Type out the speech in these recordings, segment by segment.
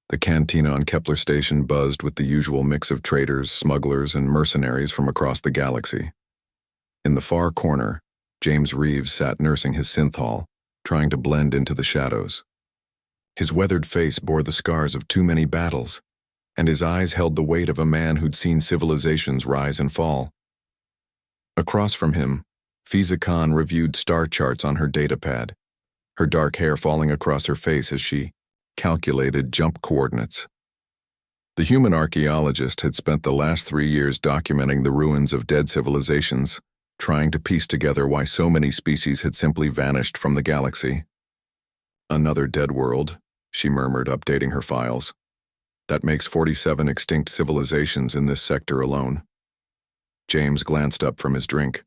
The cantina on Kepler Station buzzed with the usual mix of traders, smugglers, and mercenaries from across the galaxy. In the far corner, James Reeves sat nursing his synthol, trying to blend into the shadows. His weathered face bore the scars of too many battles, and his eyes held the weight of a man who'd seen civilizations rise and fall. Across from him, Fiza Khan reviewed star charts on her datapad, her dark hair falling across her face as she calculated jump coordinates. The human archaeologist had spent the last 3 years documenting the ruins of dead civilizations, trying to piece together why so many species had simply vanished from the galaxy. Another dead world, she murmured, updating her files. That makes 47 extinct civilizations in this sector alone. James glanced up from his drink.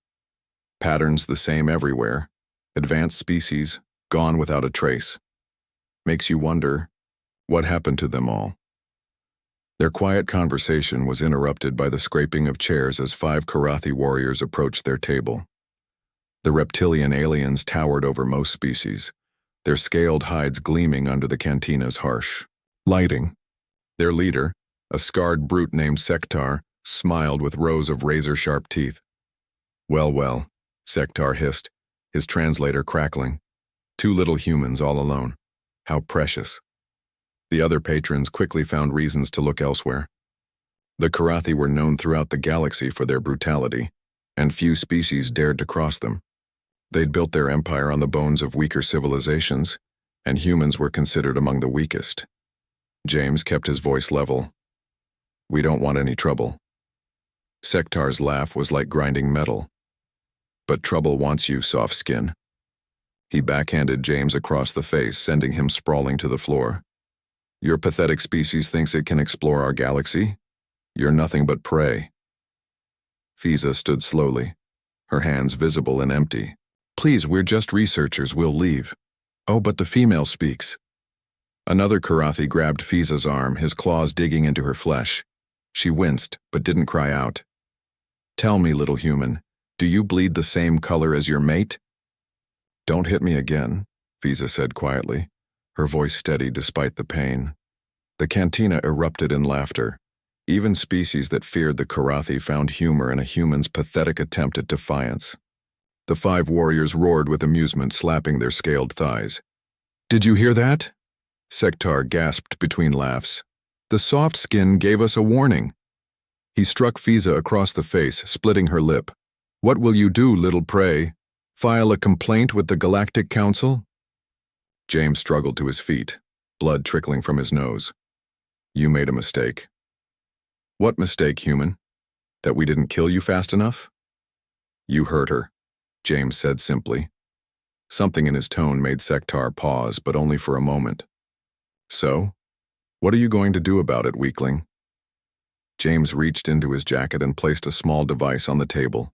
Patterns the same everywhere. Advanced species, gone without a trace. Makes you wonder, what happened to them all? Their quiet conversation was interrupted by the scraping of chairs as 5 Karathy warriors approached their table. The reptilian aliens towered over most species, their scaled hides gleaming under the cantina's harsh lighting. Their leader, a scarred brute named Sektar, smiled with rows of razor-sharp teeth. Well, Sektar hissed, his translator crackling. 2 little humans all alone. How precious. The other patrons quickly found reasons to look elsewhere. The Karathy were known throughout the galaxy for their brutality, and few species dared to cross them. They'd built their empire on the bones of weaker civilizations, and humans were considered among the weakest. James kept his voice level. We don't want any trouble. Sektar's laugh was like grinding metal. But trouble wants you, soft skin. He backhanded James across the face, sending him sprawling to the floor. Your pathetic species thinks it can explore our galaxy? You're nothing but prey. Fiza stood slowly, her hands visible and empty. Please, we're just researchers, we'll leave. Oh, but the female speaks. Another Karathy grabbed Fiza's arm, his claws digging into her flesh. She winced, but didn't cry out. Tell me, little human, do you bleed the same color as your mate? Don't hit me again, Fiza said quietly, her voice steady despite the pain. The cantina erupted in laughter. Even species that feared the Karathy found humor in a human's pathetic attempt at defiance. The 5 warriors roared with amusement, slapping their scaled thighs. Did you hear that? Sektar gasped between laughs. The soft skin gave us a warning. He struck Fiza across the face, splitting her lip. What will you do, little prey? File a complaint with the Galactic Council? James struggled to his feet, blood trickling from his nose. You made a mistake. What mistake, human? That we didn't kill you fast enough? You hurt her, James said simply. Something in his tone made Sektar pause, but only for a moment. So, what are you going to do about it, weakling? James reached into his jacket and placed a small device on the table.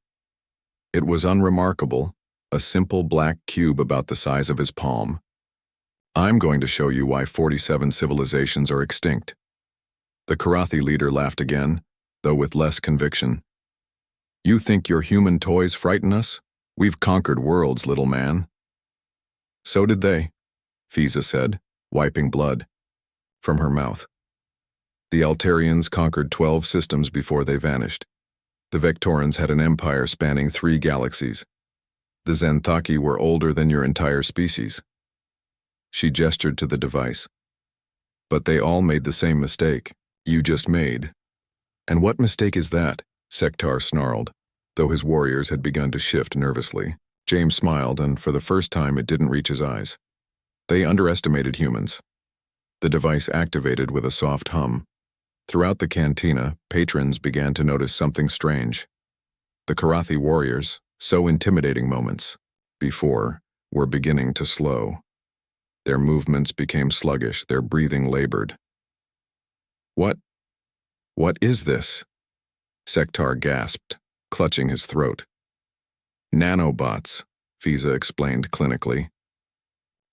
It was unremarkable, a simple black cube about the size of his palm. I'm going to show you why 47 civilizations are extinct. The Karathy leader laughed again, though with less conviction. You think your human toys frighten us? We've conquered worlds, little man. So did they, Fiza said, wiping blood from her mouth. The Altarians conquered 12 systems before they vanished. The Vectorans had an empire spanning 3 galaxies. The Xanthaki were older than your entire species. She gestured to the device. But they all made the same mistake you just made. And what mistake is that? Sektar snarled, though his warriors had begun to shift nervously. James smiled, and for the first time it didn't reach his eyes. They underestimated humans. The device activated with a soft hum. Throughout the cantina, patrons began to notice something strange. The Karathy warriors, so intimidating moments before, were beginning to slow. Their movements became sluggish, their breathing labored. What is this? Sektar gasped, clutching his throat. Nanobots, Fiza explained clinically.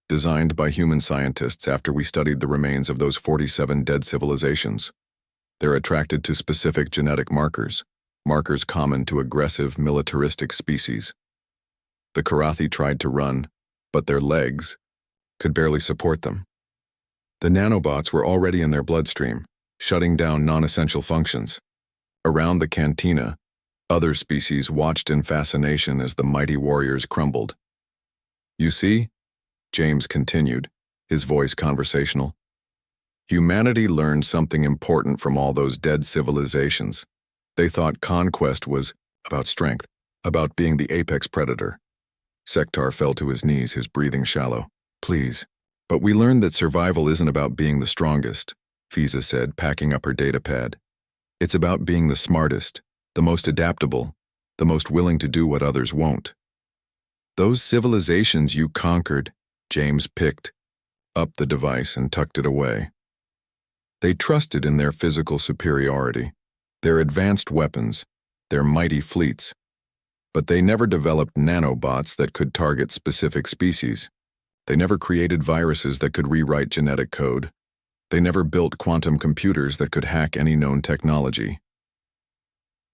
Designed by human scientists after we studied the remains of those 47 dead civilizations. They're attracted to specific genetic markers common to aggressive, militaristic species. The Karathy tried to run, but their legs could barely support them. The nanobots were already in their bloodstream, shutting down non-essential functions. Around the cantina, other species watched in fascination as the mighty warriors crumbled. "You see?" James continued, his voice conversational. "Humanity learned something important from all those dead civilizations. They thought conquest was about strength, about being the apex predator." Sektar fell to his knees, his breathing shallow. "Please." "But we learned that survival isn't about being the strongest," Fiza said, packing up her datapad. "It's about being the smartest, the most adaptable, the most willing to do what others won't." "Those civilizations you conquered," James picked up the device and tucked it away. "They trusted in their physical superiority, their advanced weapons, their mighty fleets. But they never developed nanobots that could target specific species. They never created viruses that could rewrite genetic code. They never built quantum computers that could hack any known technology."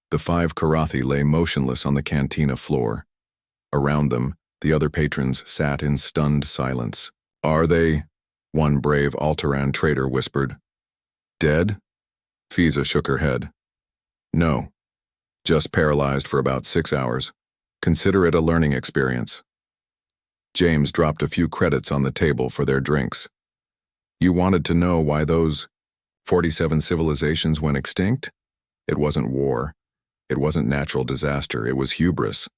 The 5 Karathy lay motionless on the cantina floor. Around them, the other patrons sat in stunned silence. "Are they?" one brave Alteran trader whispered. "Dead?" Fiza shook her head. "No. Just paralyzed for about 6 hours. Consider it a learning experience." James dropped a few credits on the table for their drinks. "You wanted to know why those 47 civilizations went extinct? It wasn't war. It wasn't natural disaster. It was hubris."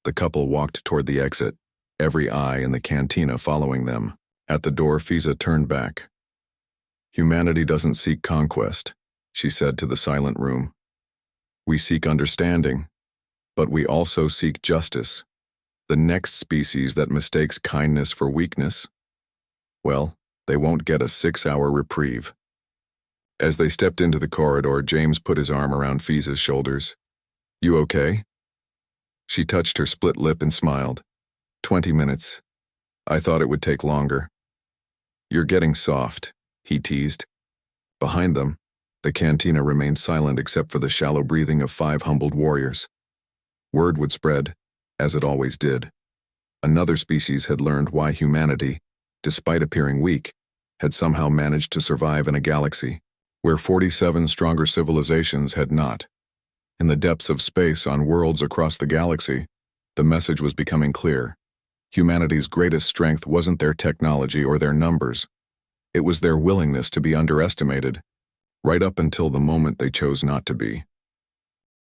The couple walked toward the exit, every eye in the cantina following them. At the door, Fiza turned back. "Humanity doesn't seek conquest," she said to the silent room. "We seek understanding, but we also seek justice. The next species that mistakes kindness for weakness, well, they won't get a 6-hour reprieve." As they stepped into the corridor, James put his arm around Fiza's shoulders. "You okay?" She touched her split lip and smiled. 20 minutes. I thought it would take longer." "You're getting soft," he teased. Behind them, the cantina remained silent except for the shallow breathing of 5 humbled warriors. Word would spread, as it always did. Another species had learned why humanity, despite appearing weak, had somehow managed to survive in a galaxy where 47 stronger civilizations had not. In the depths of space on worlds across the galaxy, the message was becoming clear. Humanity's greatest strength wasn't their technology or their numbers. It was their willingness to be underestimated, right up until the moment they chose not to be.